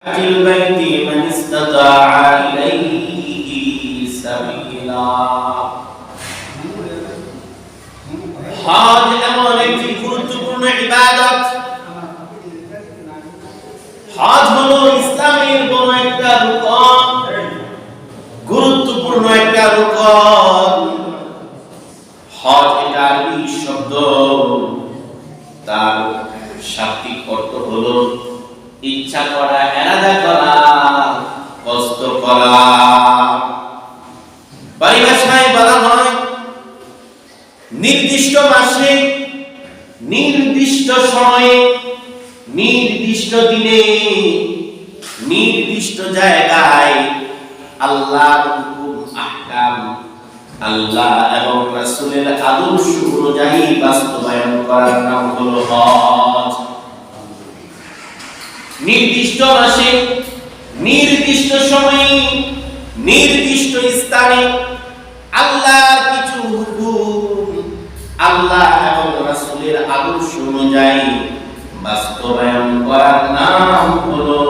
البيت من استطاع إليه سبيلا হজ এমন একটি গুরুত্বপূর্ণ ইবাদত। হজ হলো ইসলামের বড় একটা রুকন, গুরুত্বপূর্ণ একটা রুকন। হজ এটা আরবি শব্দ, তার শাব্দিক অর্থ হলো ইচ্ছা করা, ইরাদা করা, কষ্ট করা। পরিভাষায় বলা হয় নির্দিষ্ট মাসে, নির্দিষ্ট সময়ে, নির্দিষ্ট দিনে, নির্দিষ্ট জায়গায় আল্লাহর হুকুম আহকাম, আল্লাহ এবং রাসূলের আদর্শ অনুযায়ী বাস্তবায়ন করার নাম হলো হজ। নির্দিষ্ট মাসে, নির্দিষ্ট সময়ে, নির্দিষ্ট স্থানে আল্লাহর কিছু হুকুম, আল্লাহ এবং রাসূলের আদর্শ অনুযায়ী বাস্তবায়ন করার নাম হলো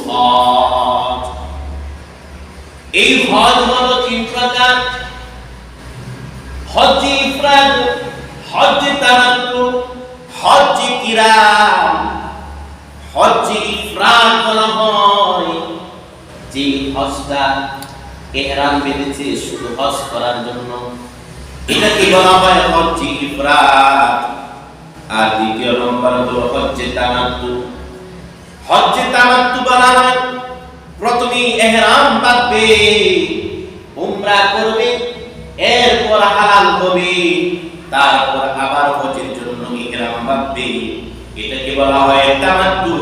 হজ। এই হজ হলো তিন প্রকার: হজ ইফরাদ, হজ তামাত্তু, হজ কিরান। হজ ইফরাদ বলা হয় যে হজটা ইহরাম বেঁধেছে শুধু হজ করার জন্য, এটাকে বলা হয় হজ ইফরাদ। আর দ্বিতীয় নম্বর হলো হজ তামাত্তু। হজ তামাত্তু বলা হয় প্রথমে ইহরাম বাঁধবে, উমরা করবে, এরপর হালাল হবে, তারপর আবার হজের জন্য ইহরাম বাঁধবে, এটাকে বলা হয় তামাত্তু।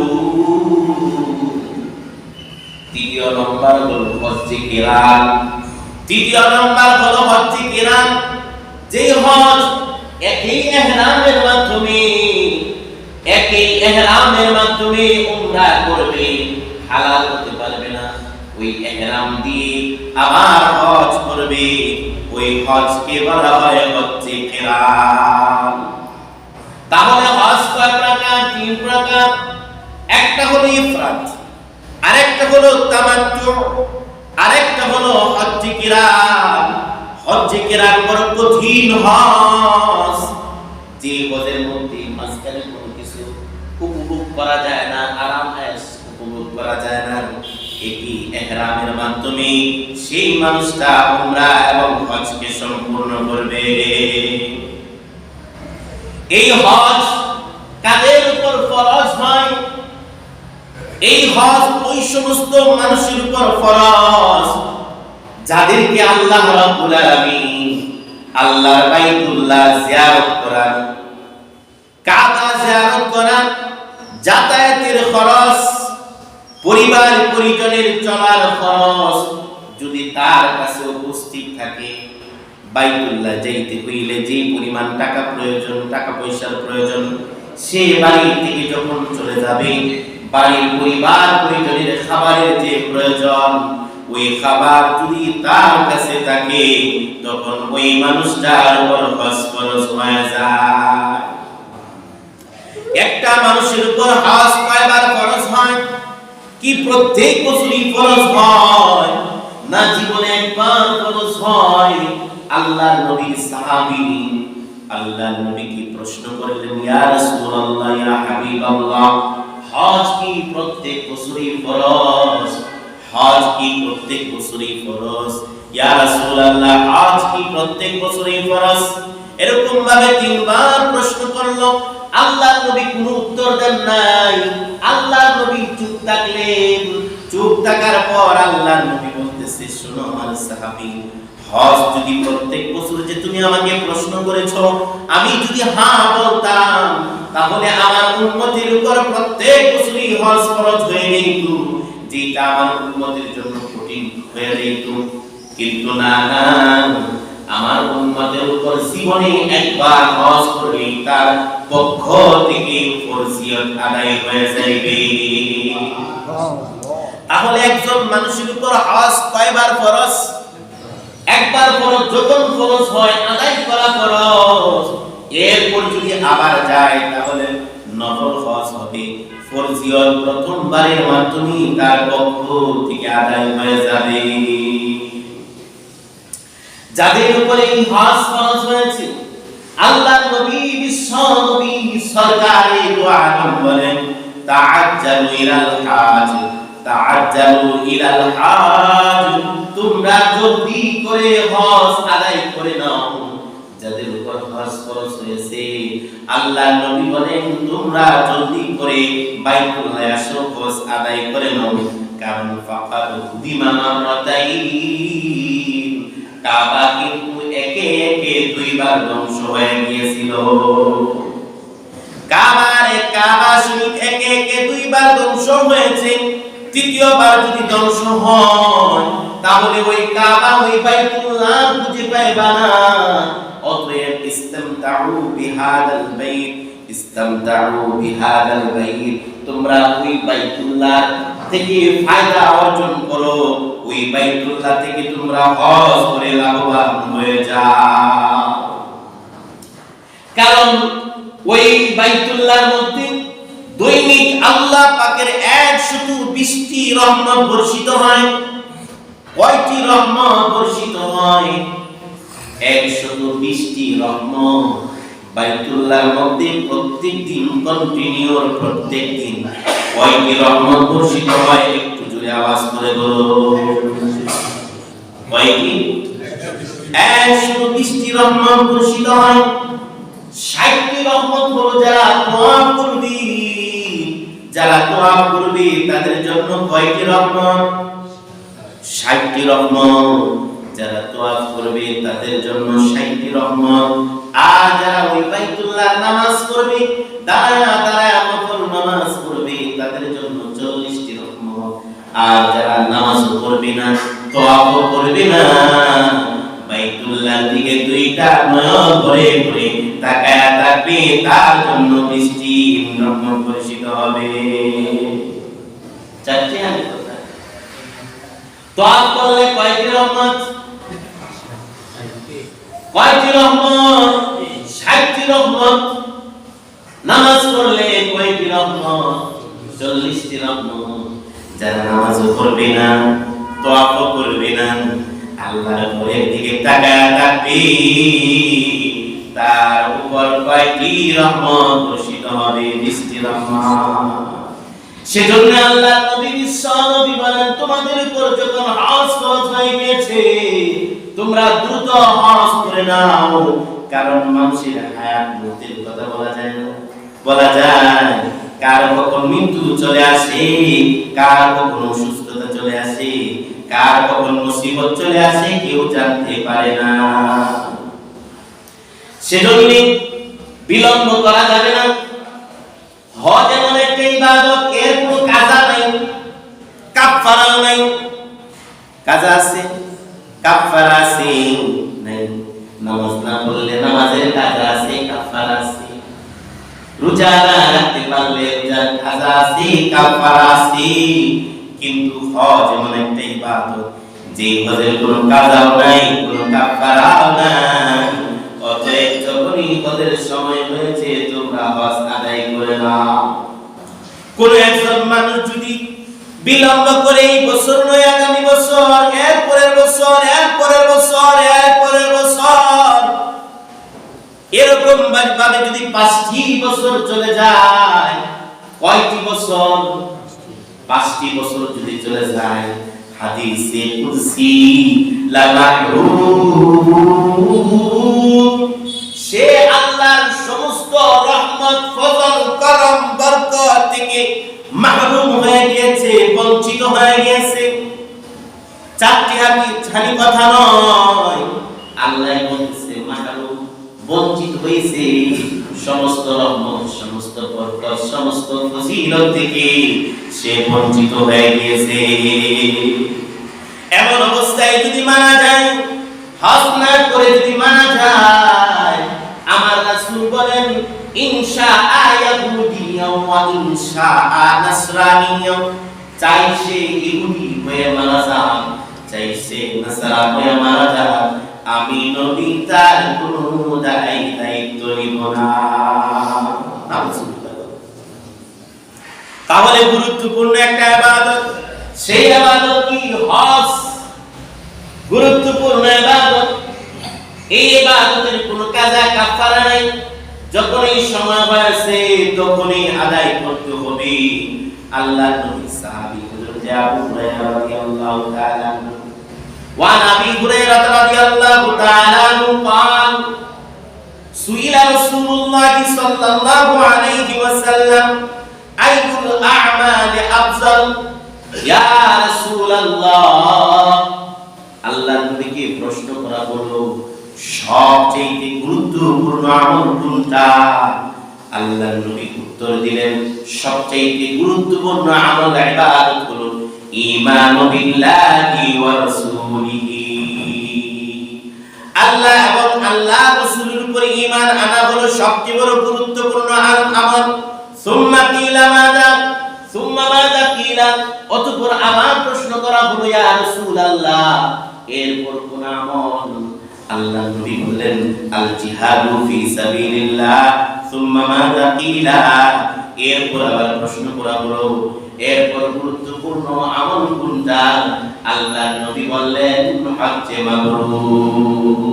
তৃতীয় নম্বর হলো হজ কিরান। তৃতীয় নম্বর হলো হজ কিরান, যে হজ একই ইহরামের মাধ্যমে, একই ইহরামের মাধ্যমে উমরা করবে, হালাল হতে পারবে না, ওই ইহরাম দিয়ে আবার হজ করবে, ওই হজকে বলা হয় হজ কিরান। তাহলে হজ কয় প্রকার? তিন প্রকার। একটা হলো ইফরাদ, আরেকটা হলো তামাত্তু, আরেকটা হলো হজ কিরান। হজ কিরান বড় কঠিন হজ, যে হজের মধ্যে মাঝখানে কোনো কিছু উপভোগ করা যায় না, আরাম আয়েশ উপভোগ করা যায় না। এটি ইহরামের মাধ্যমে সেই মানুষটা উমরা এবং হজকে সম্পূর্ণ করবে। এই হজ কাদের উপর ফরজ হয়? এই হজ ওই সমস্ত মানুষের উপর ফরজ যাদেরকে আল্লাহ রাব্বুল আলামিন আল্লাহর বাইতুল্লাহ জিয়ারত করান, কাবা জিয়ারত করান, যাতায়াতের খরচ, পরিবার পরিজনের চলার খরচ যদি তার কাছে উপস্থিত থাকে, বাইতুল্লাহ যাইতে হইলে যে পরিমাণ টাকা প্রয়োজন, টাকা পয়সার প্রয়োজন, সে বাড়ি থেকে যখন চলে যাবে, বাড়ির পরিবার পরিজনের খাবারের যে প্রয়োজন, ওই খাবার যদি তার কাছে থাকে, তখন ওই মানুষটার উপর হজ ফরজ হয়ে যায়। একটা মানুষের উপর হজ কয়বার ফরজ হয়? কি প্রত্যেক বছরই ফরজ হয়? না, জীবনে একবার ফরজ হয়। আল্লাহর নবীর সাহাবী আল্লাহর নবীকে প্রশ্ন করলেন, ইয়া রাসূলুল্লাহ, ইয়া হাবিবাল্লাহ, হজ কি প্রত্যেক বছরই ফরজ? হজ কি প্রত্যেক বছরই ফরজ? ইয়া রাসূলুল্লাহ, হজ কি প্রত্যেক বছরই ফরজ? এরকম ভাবে তিনবার প্রশ্ন করলো। আল্লাহর নবী কোনো উত্তর দেন নাই। আল্লাহর নবী চুপ থাকলেন। চুপ থাকার পর আল্লাহর নবী বলতেছে, শোনো আমার সাহাবী, হজ যদি প্রত্যেক বছর যে তুমি আমাকে প্রশ্ন করেছো, আমি যদি হ্যাঁ বলতাম, তাহলে আমার উম্মতের উপর প্রত্যেক বছরই হজ ফরজ হয়ে যেত, যেটা আমার উম্মতের জন্য কঠিন হয়ে যেত। কিন্তু না, আমার উম্মতের উপর জীবনে একবার হজ করলে তার পক্ষ থেকে ফরজিয়ত আদায় হয়ে যাবে। তাহলে একজন মানুষের উপর হজ কয়বার ফরজ? একবার ফরজ। যখন ফরজ হয় আদায় করা ফরজ, এরপর যদি আবার যায় তাহলে নফল হজ হবে। ফরজিয়ত প্রথমবারের মাধ্যমে তার পক্ষ থেকে আদায় হয়ে যাবে। যাদের উপরে এই হজ ফরজ হয়েছে, আল্লাহর নবী বিশ্ব নবী সরকারে দু আলম বলেন, তাআজ্জালু ইলাল হাজ, তাআজ্জালু ইলাল হাজ, তোমরা জলদি করে হজ আদায় করে নাও। যাদের উপর হজ ফরজ হয়েছে, আল্লাহর নবী বলেন তোমরা জলদি করে বাইতুল্লাহ আসো, হজ আদায় করে নাও। কারণ ফাকাদ হুদিমা মাররাতাইন, কাবা কিন্তু একে একে দুইবার ধ্বংস হয়ে গিয়েছিল। কাবা শরীফ একে একে দুইবার ধ্বংস হয়েছে। তৃতীয়বার যদি ধ্বংস হয় তাহলে ওই কাবা ওই বাইতুল্লাহ খুঁজে পাইবা না। অতএব ইসতামতাউ বিহাদাল বাইত, ইসতামতাউ বিহাদাল বাইত, তোমরা ওই বাইতুল্লাহ থেকে ফায়দা অর্জন করো, ওই বাইতুল্লাহ থেকে তোমরা হজ করে লাভবান হয়ে যাও। কারণ ওই বাইতুল্লাহর মধ্যে দৈনিক আল্লাহ পাকের 120টি রহমত বর্ষিত হয়। কয়টি রহমত বর্ষিত হয়? 120টি রহমত বাইতুল্লাহর মধ্যে প্রত্যেক দিন কন্টিনিউ, প্রত্যেক দিন কয়টি রহমত বর্ষিত হয়? একটু জোরে আওয়াজ করে বলো, কয়টি? 120টি রহমত বর্ষিত হয়। 60টি রহমত হলো যারা তোয়াফ করবে, যারা তোয়াফ করবে তাদের জন্য কয়টি রহমত? 60টি রহমত। যারা তোয়াফ করবে তাদের জন্য 60টি রহমত। আর যারা ওই বাইতুল্লাহ নামাজ পড়বে, দাঁড়ায় নফল নামাজ পড়বে, তাদের জন্য 40টি রহমত। আর যারা নামাজ পড়বে না, তোয়াফ করবে না, বাইতুল্লাহর দিকে দুইটা নয়ন ভরে ভরে তাকায়া থাকবে, তার জন্য 20টি রহমত বর্ষিত হবে। চারটি আমি কথা। তোয়াফ করলে কয়টি রহমত? কয়টি রহমত? 60টি রহমত। নামাজ পড়লে কয়টি রহমত? 40টি রহমত। যারা নামাজ পড়বে না, তোয়াফ করবে না, আল্লাহর ঘরের দিকে তাকায়া থাকবে, তার উপর কয়টি রহমত বর্ষিত হবে? 20টি রহমত। সেজন্য আল্লাহর নবী বিশ্ব নবী বলেন তোমাদের উপর যখন হজ ফরজ হয়ে গেছে তোমরা দ্রুত হজ করে নাও। কারণ মানুষের হায়াত মৃত্যুর কথা বলা যায় না, বলা যায় কার কখন মৃত্যু চলে আসে, কার কখন অসুস্থতা চলে আসে, কার কখন মুসিবত চলে আসে কেউ জানতে পারে না। সেজন্য বিলম্ব করা যাবে না। হজ এমন একটা ইবাদত, এর কোনো কাজা নাই, কাফারা নাই। কাজা আছে, কাফারা আছে নাই। নামাজ না পড়লে নামাজের কাজা আছে, কাফারা আছে। রোজা না রাখতে পারলে রোজার কাজা আছে, কাফারা আছে। কিন্তু হজ এমন একটা ইবাদত যে হজের কোনো কাজাও নাই, কোনো কাফারাও নাই। অতএব যখনই হজের সময় হয়েছে তোমরা হজ আদায় করে নাও। কোন একজন মানুষ যদি বিলম্ব করে এই বছর নয় আগামী বছর, এর পরের বছর, এর পরের বছর, এর পরের বছর, এরকম ভাবে যদি 5টি বছর চলে যায়, কয়টি বছর? 5টি বছর যদি চলে যায়, হাদিসে কুরসি লা মাহরুম, সে আল্লাহর সমস্ত রহমত, ফজল, করম, বরকত থেকে মাহরুম হয়ে গিয়েছে, বঞ্চিত হয়ে গিয়েছে। 4টি হানি কথা নয়, আল্লাহ বলতেছে মাহরুম, বঞ্চিত হয়েছে সমস্ত রহমত, সমস্ত বরকত, সমস্ত ফজিলত থেকে সে বঞ্চিত হয়ে গিয়েছে। এমন অবস্থায় যদি মারা যায়, হজ না করে যদি মারা যায়, আমার রাসূল বলেন ইনশাআ ইয়াহুদিয়া ওয়া ইনশাআ নাসরানিয়া, চাই সে ইহুদি হয়ে মারা যাক, চাই সে নাসারা হয়ে মারা যাক, আমি নবী তার কোনো দায়িত্ব নিব না। তাহলে গুরুত্বপূর্ণ একটা ইবাদত, সেই ইবাদত কি? হজ। গুরুত্বপূর্ণ ইবাদত, এই ইবাদতের কোনো কাজা কাফারা নাই। যখনই সময় হয়েছে তখনই আদায় করতে হবে। আল্লাহর নবী সাহাবী হযরত আবু হুরায়রা রাদিয়াল্লাহু তাআলা ওয়া আবি হুরায়রা রাদিয়াল্লাহু তাআলা قال سئل رسول الله صلى الله عليه وسلم أي الأعمال أفضل يا رسول الله। আল্লাহর নবীকে প্রশ্ন করা হলো সবচেয়ে গুরুত্বপূর্ণ আমল কোনটা? আল্লাহর নবী উত্তর দিলেন সবচেয়ে গুরুত্বপূর্ণ আমল ইবাদত হলো ঈমান বিল্লাহি ওয়া রাসূলিহি। আল্লাহ এবং আল্লাহর রাসূলের উপর ঈমান আনা হলো সবচেয়ে বড় গুরুত্বপূর্ণ আমল। সুম্মা কিলা মাযা, সুম্মা মাযা কিলা, অতঃপর আমার প্রশ্ন করা হলো ইয়া রাসূলুল্লাহ, এরপর কোন আমল? আল্লাহ নবী বললেন আল জিহাদু ফি সাবিলিল্লাহ। সুম্মা মাযা কিলা, এরপর আবার প্রশ্ন করা হলো এরপর গুরুত্বপূর্ণ আমল কোনটা? আল্লাহ নবী বললেন হজ্জে মাবরুর।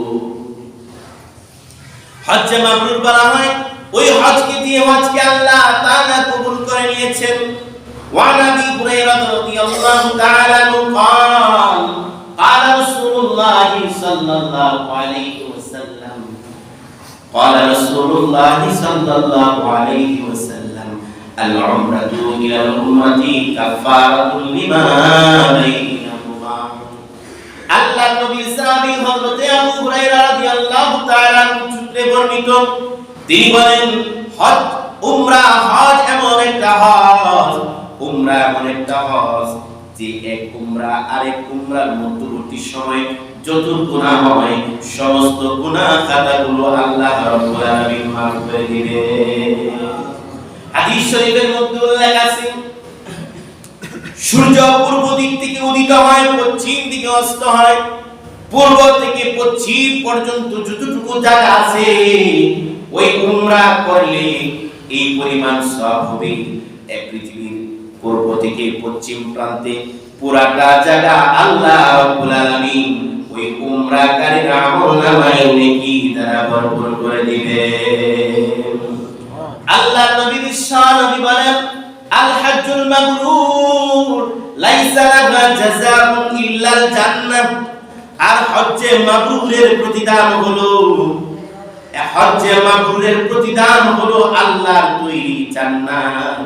হজ্জে মাবরুর বলা হয় ওই হজকে দিয়ে হজকে আল্লাহ তাআলা কবুল করে নিয়েছেন। ওয়া নবী হুরায়রা রাদিয়াল্লাহু তাআলা قال قال رسول الله صلى الله عليه وسلم قال رسول الله صلى الله عليه وسلم العمرة إلى الأمة كفارة لما بينهما। আল্লাহ নবীর সাহাবী হযরত আবু হুরায়রা রাদিয়াল্লাহু তাআলা সূত্রে বর্ণিত, তিনি বলেন হজ উমরা, হজ এমন একটা হজ, উমরা এমন একটা হজ যে এক উমরা আরেক উমরার মধ্যবর্তী সময় যত গুনাহ হয় সমস্ত গুনাহ খাতাগুলো আল্লাহ রাব্বুল আলামিন মাফ করে দিবেন। হাদিস শরীফের মধ্যে উল্লেখ আছে সূর্য পূর্ব দিক থেকে উদিত হয়, পশ্চিম দিকে অস্ত হয়। পূর্ব থেকে পশ্চিম পর্যন্ত যতটুকু জায়গা আছে ওই উমরা করলে এই পরিমাণ সওয়াব হবে। এক পৃথিবীর পূর্ব থেকে পশ্চিম প্রান্তে পুরাটা জায়গা আল্লাহ রাব্বুল আলামিন ওই উমরাকারীর আমলনামায় নেকি দ্বারা ভরপুর করে দিবেন। আল্লাহ নবী বিশ্বনবী বলেন আল হজ্জুল মাবরুর লাইসা লাহা জাযাউন ইল্লাল জান্নাহ। আর হজ্জে মাবরুরের প্রতিদান হলো, হজ্জে মাবরুরের প্রতিদান হলো আল্লাহর তৈরি জান্নাত।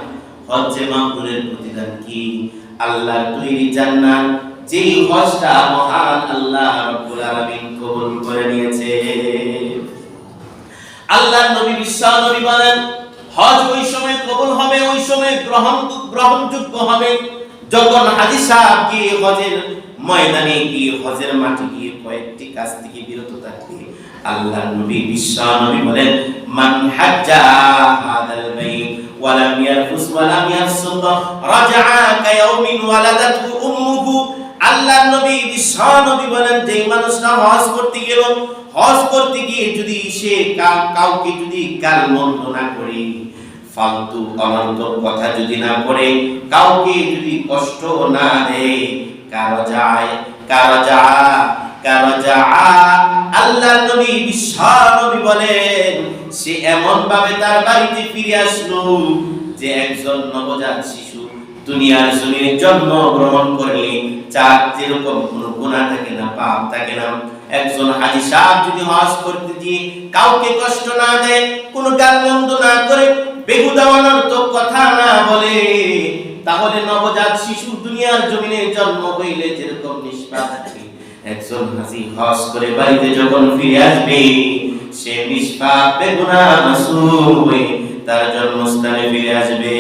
হজ্জে মাবরুরের প্রতিদান কি? আল্লাহর তৈরি জান্নাত, যেই হজটা মহান আল্লাহ রাব্বুল আলামিন কবুল করে নিয়েছে। আল্লাহর নবী বিশ্বনবী বলেন হজ ওই সময় কবুল হবে, ওই সময় গ্রহণযোগ্য হবে যখন হাজী সাহেব গিয়ে হজের ময়দানে গিয়ে হজের মাঠে গিয়ে কয়েকটি কাজ থেকে বিরত থাকবে। আল্লাহর নবী বিশ্বনবী বলেন মান হাজ্জা হাদাল বাইত ওয়া লাম ইয়ারফুস ওয়া লাম ইয়াফসুক রাজআ কায়াউমিন ওয়ালাদাতহু উম্মুহু। আল্লাহর নবী বিশ্বনবী বলেন যে মানুষটা হজ করতে গেল, হজ করতে গিয়ে যদি সে কাউকে যদি গালমন্দ না করে, ফালতু অনর্থ কথা যদি না করে, কাউকে যদি কষ্ট না দেয়, আল্লাহর নবী বিশ্বনবী বলেন সে এমন ভাবে তার বাড়িতে ফিরে আসলো যে একজন নবজাত শিশু দুনিয়ার জমিনে জন্ম গ্রহণ করলে যার যেরকম কোনো গুনাহ থাকে না, পাপ থাকে না। একজন হাজী সাহেব যদি হজ করতে গিয়ে কাউকে কষ্ট না দেয়, কোনো গালমন্দ না করে, বেহুদা অনর্থক কথা না বলে, তাহলে নবজাত শিশু দুনিয়ার জমিনে জন্ম হইলে যেরকম নিষ্পাপ থাকে, একজন হাজী হজ করে বাড়িতে যখন ফিরে আসবে সে নিষ্পাপ বেগুনাহ মাসুম হয়ে তার জন্মস্থানে ফিরে আসবে।